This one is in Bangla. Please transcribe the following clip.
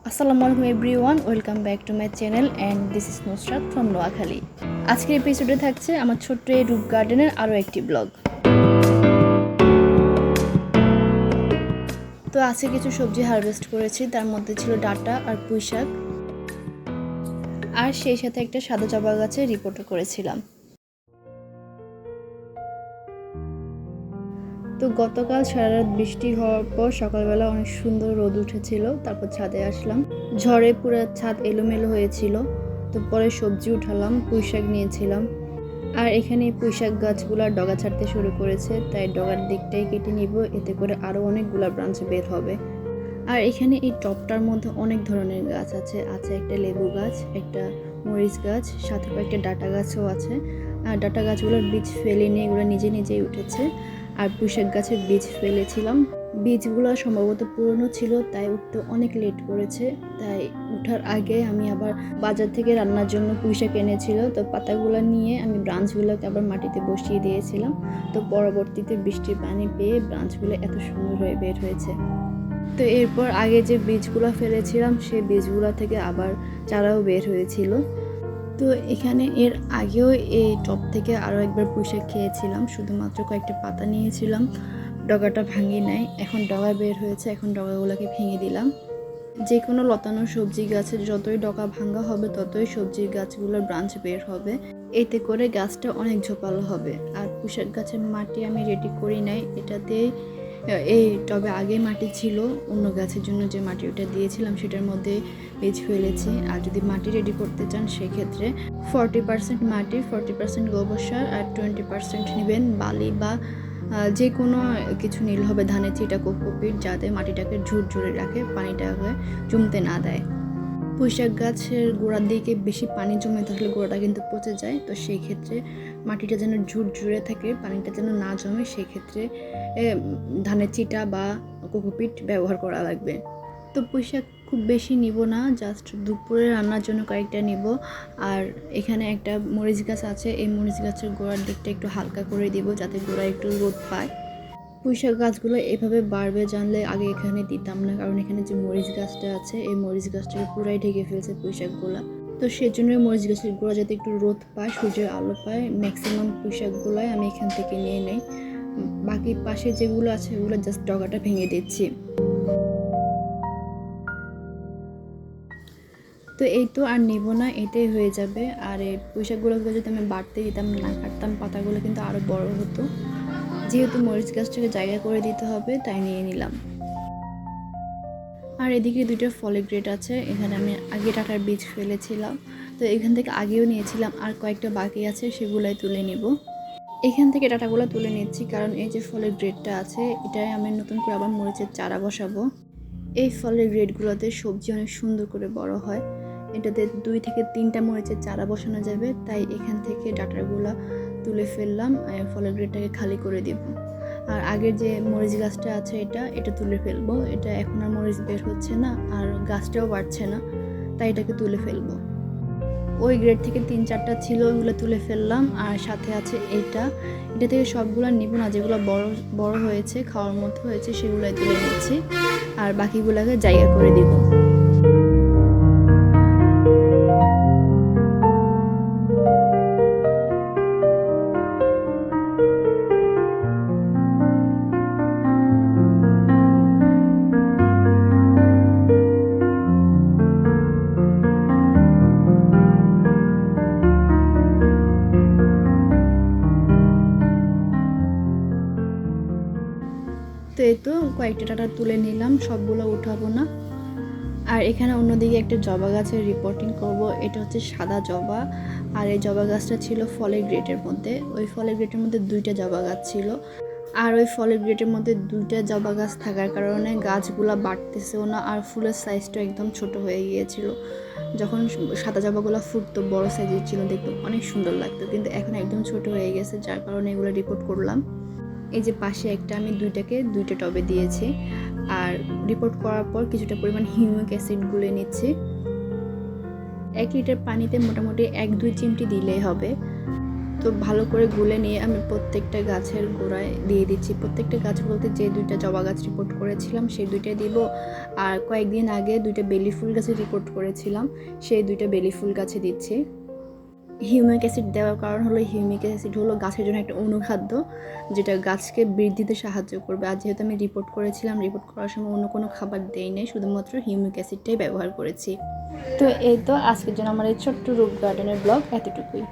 আসসালামু আলাইকুম everyone, welcome back to my channel and this is Nusrat from Noakhali. আজকের এপিসোডে থাকছে আমার ছোট্ট এই রুট গার্ডেনের আরও একটি ব্লগ। তো আজকে কিছু সবজি হারভেস্ট করেছি, তার মধ্যে ছিল ডাঁটা আর পুঁই শাক, আর সেই সাথে একটা সাদা জবা গাছে রিপোর্টও করেছিলাম। তো গতকাল সারা রাত বৃষ্টি হওয়ার পর সকালবেলা অনেক সুন্দর রোদ উঠেছিল, তারপর ছাদে আসলাম। ঝড়ে পুরো ছাদ এলোমেলো হয়েছিল, তো পরে সবজি উঠালাম, পুঁই শাক নিয়েছিলাম। আর এখানে পুঁই শাক গাছগুলো ডগা ছাড়তে শুরু করেছে, তাই ডগার দিকটাই কেটে নিব, এতে করে আরও অনেকগুলো ব্রাঞ্চ বের হবে। আর এখানে এই টবটার মধ্যে অনেক ধরনের গাছ আছে একটা লেবু গাছ, একটা মরিচ গাছ, সাথে কয়েকটা ডাঁটা গাছও আছে। আর ডাঁটা গাছগুলোর বীজ ফেলে নিয়ে এগুলো নিজে নিজেই উঠেছে। আর পুঁই শাক গাছের বীজ ফেলেছিলাম, বীজগুলো সম্ভবত পুরনো ছিল, তাই উঠতে অনেক লেট করেছে। তাই উঠার আগে আমি আবার বাজার থেকে রান্নার জন্য পুঁই শাক এনেছিল, তো পাতাগুলো নিয়ে আমি ব্রাঞ্চগুলোকে আবার মাটিতে বসিয়ে দিয়েছিলাম। তো পরবর্তীতে বৃষ্টির পানি পেয়ে ব্রাঞ্চগুলো এত সুন্দর হয়ে বের হয়েছে। তো এরপর আগে যে বীজগুলো ফেলেছিলাম সেই বীজগুলো থেকে আবার চারাও বের হয়েছিল। তো এখানে এর আগেও এই টব থেকে আরও একবার পুঁই শাক খেয়েছিলাম, শুধুমাত্র কয়েকটা পাতা নিয়েছিলাম, ডগাটা ভাঙি নাই। এখন ডগা বের হয়েছে, এখন ডগাগুলোকে ভেঙে দিলাম। যে কোনো লতানো সবজি গাছের যতই ডগা ভাঙা হবে ততই সবজির গাছগুলোর ব্রাঞ্চ বের হবে, এতে করে গাছটা অনেক ঝোপালো হবে। আর পুঁই শাক গাছের মাটি আমি রেডি করি নাই, এটাতেই এই টবে আগে মাটি ছিল, অন্য গাছের জন্য যে মাটি ওটা দিয়েছিলাম সেটার মধ্যে বীজ ফেলেছি। আর যদি মাটি রেডি করতে চান সেক্ষেত্রে 40% মাটি, 40% গোবর সার আর 20% নেবেন বালি বা যে কোনো কিছু নিলে হবে, ধানের চিটা, কোকোপিট, যাতে মাটিটাকে ঝুরঝুরে রাখে, পানিটাকে জমতে না দেয়। পুঁই শাক গাছের গোড়ার দিকে বেশি পানি জমে থাকলে গোড়াটা কিন্তু পচে যায়, তো সেই ক্ষেত্রে মাটিটা যেন ঝুরঝুরে থাকে, পানিটা যেন না জমে, সেই ক্ষেত্রে ধানের চিটা বা কোকোপিট ব্যবহার করা লাগবে। তো পুঁই শাক খুব বেশি নিব না, জাস্ট দুপুরে রান্নার জন্য কয়েকটা নিব। আর এখানে একটা মরিচ গাছ আছে, এই মরিচ গাছের গোড়ার দিকটা একটু হালকা করে দিব যাতে গোড়া একটু রোদ পায়। পুঁই শাক গাছগুলো এভাবে বাড়বে জানলে আগে এখানে দিতাম না, কারণ এখানে যে মরিচ গাছটা আছে এই মরিচ গাছটাকে পুরাই ঢেকে ফেলছে পুঁই শাকগুলো। তো সেজন্য মরিচ গাছের গোড়া যাতে একটু রোদ পায়, সূর্যের আলো পায়, ম্যাক্সিমাম পুঁই শাকগুলোই আমি এখান থেকে নিয়ে নেই। বাকি পাশে যেগুলো আছে ওগুলো জাস্ট ডগাটা ভেঙে দিচ্ছি। তো এই তো আর নেব না, এটাই হয়ে যাবে। আর এই পুঁই শাকগুলোকে যদি আমি বাড়তে দিতাম, না কাটতাম, পাতাগুলো কিন্তু আরও বড় হতো। যেহেতু মরিচ গাছটাকে জায়গা করে দিতে হবে তাই নিয়ে নিলাম। আর এদিকে দুটো ফলের গ্রেড আছে, এখানে আমি আগে ডাঁটার বীজ ফেলেছিলাম, তো এখান থেকে আগেও নিয়েছিলাম, আর কয়েকটা বাকি আছে সেগুলাই তুলে নিব। এখান থেকে ডাঁটাগুলো তুলে নিচ্ছি, কারণ এই যে ফলের গ্রেডটা আছে এটাই আমি নতুন করে আবার মরিচের চারা বসাবো। এই ফলের গ্রেডগুলোতে সবজি অনেক সুন্দর করে বড় হয়, এটাতে 2 থেকে 3টা মরিচের চারা বসানো যাবে, তাই এখান থেকে ডাঁটাগুলো তুলে ফেললাম, ফলের গ্রেডটাকে খালি করে দিব। আর আগের যে মরিচ গাছটা আছে এটা তুলে ফেলবো, এটা এখন আর মরিচ বের হচ্ছে না আর গাছটাও বাড়ছে না, তাই এটাকে তুলে ফেলবো। ওই গ্রেড থেকে 3-4টা ছিল, ওইগুলো তুলে ফেললাম। আর সাথে আছে এটা থেকে সবগুলো নিব না, যেগুলো বড় বড় হয়েছে, খাওয়ার মতো হয়েছে, সেগুলোই তুলে নিচ্ছি, আর বাকিগুলোকে জায়গা করে দিব। তো এই তো কয়েকটা ডাঁটা তুলে নিলাম, সবগুলো উঠাবো না। আর এখানে অন্যদিকে একটা জবা গাছের রিপোর্টিং করব, এটা হচ্ছে সাদা জবা। আর এই জবা গাছটা ছিল ফলের গ্রেটের মধ্যে, ওই ফলের গ্রেটের মধ্যে 2টা জবা গাছ ছিল। আর ওই ফলের গ্রেটের মধ্যে 2টা জবা গাছ থাকার কারণে গাছগুলো বাড়তেছেও না, আর ফুলের সাইজটা একদম ছোট হয়ে গিয়েছিল। যখন সাদা জবাগুলো ফুটতো বড় সাইজের ছিল, দেখতে অনেক সুন্দর লাগতো, কিন্তু এখন একদম ছোট হয়ে গেছে, যার কারণে এগুলো রিপোর্ট করলাম। এই যে পাশে একটা আমি 2টা টবে দিয়েছি। আর রিপোর্ট করার পর কিছুটা পরিমাণ হিউমিক অ্যাসিড গুলে নিচ্ছি। 1 লিটার পানিতে মোটামুটি 1-2 চিমটি দিলেই হবে। তো ভালো করে গুলে নিয়ে আমি প্রত্যেকটা গাছের গোড়ায় দিয়ে দিচ্ছি। প্রত্যেকটা গাছ বলতে যে 2টা জবা গাছ রিপোর্ট করেছিলাম সেই 2টাই দিব, আর কয়েকদিন আগে 2টা বেলি ফুল গাছে রিপোর্ট করেছিলাম সেই 2টা বেলি ফুল গাছে দিচ্ছি। হিউমিক অ্যাসিড দেওয়ার কারণ হলো হিউমিক অ্যাসিড হলো গাছের জন্য একটা অনুখাদ্য, যেটা গাছকে বৃদ্ধিতে সাহায্য করবে। আর যেহেতু আমি রিপোর্ট করেছিলাম, রিপোর্ট করার সময় অন্য কোনো খাবার দেই নাই, শুধুমাত্র হিউমিক অ্যাসিডটাই ব্যবহার করেছি। তো এই তো আজকের জন্য আমার এই ছোট্ট রূপ গার্ডেনের ব্লগ এতটুকুই।